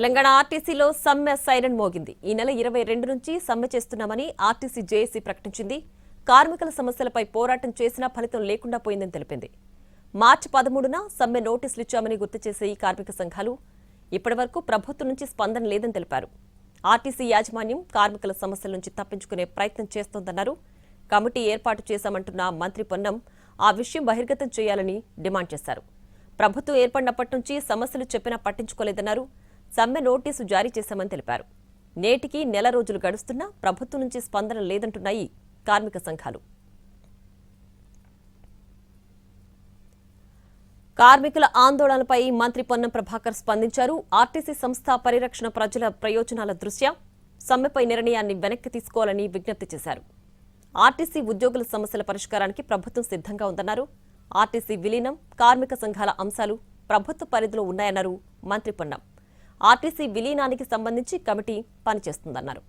తెలంగాణ ఆర్టీసీలో సమ్మె సైరన్ మోగింది. ఈ నెల 22 నుంచి సమ్మె చేస్తున్నామని ఆర్టీసీ జేఏసీ ప్రకటించింది. కార్మికుల సమస్యలపై పోరాటం చేసినా ఫలితం లేకుండా పోయిందని తెలిపింది. మార్చి 13న సమ్మె నోటీసులు ఇచ్చామని గుర్తు చేసే ఈ కార్మిక సంఘాలు ఇప్పటివరకు ప్రభుత్వం నుంచి స్పందన లేదని తెలిపారు. ఆర్టీసీ యాజమాన్యం కార్మికుల సమస్యల నుంచి తప్పించుకునే ప్రయత్నం చేస్తోందన్నారు. కమిటీ ఏర్పాటు చేశామంటున్న మంత్రి పొన్నం ఆ విషయం బహిర్గతం చేయాలని డిమాండ్ చేశారు. ప్రభుత్వం ఏర్పడినప్పటి నుంచి సమస్యలు చెప్పినా పట్టించుకోలేదన్నారు. సమ్మె నోటీసు జారీ చేశామని తెలిపారు. నేటికి నెల రోజులు గడుస్తున్నా ప్రభుత్వం నుంచి స్పందన లేదంటున్నాయి కార్మిక సంఘాలు. కార్మికుల ఆందోళనపై మంత్రి పొన్నం ప్రభాకర్ స్పందించారు. ఆర్టీసీ సంస్థ పరిరక్షణ ప్రజల ప్రయోజనాల దృష్ట్యా సమ్మెపై నిర్ణయాన్ని వెనక్కి తీసుకోవాలని విజ్ఞప్తి చేశారు. ఆర్టీసీ ఉద్యోగుల సమస్యల పరిష్కారానికి ప్రభుత్వం సిద్ధంగా ఉందన్నారు. ఆర్టీసీ విలీనం, కార్మిక సంఘాల అంశాలు ప్రభుత్వ పరిధిలో ఉన్నాయన్నారు మంత్రి పొన్నం. ఆర్టీసీ విలీనానికి సంబంధించి కమిటీ పనిచేస్తుందన్నారు.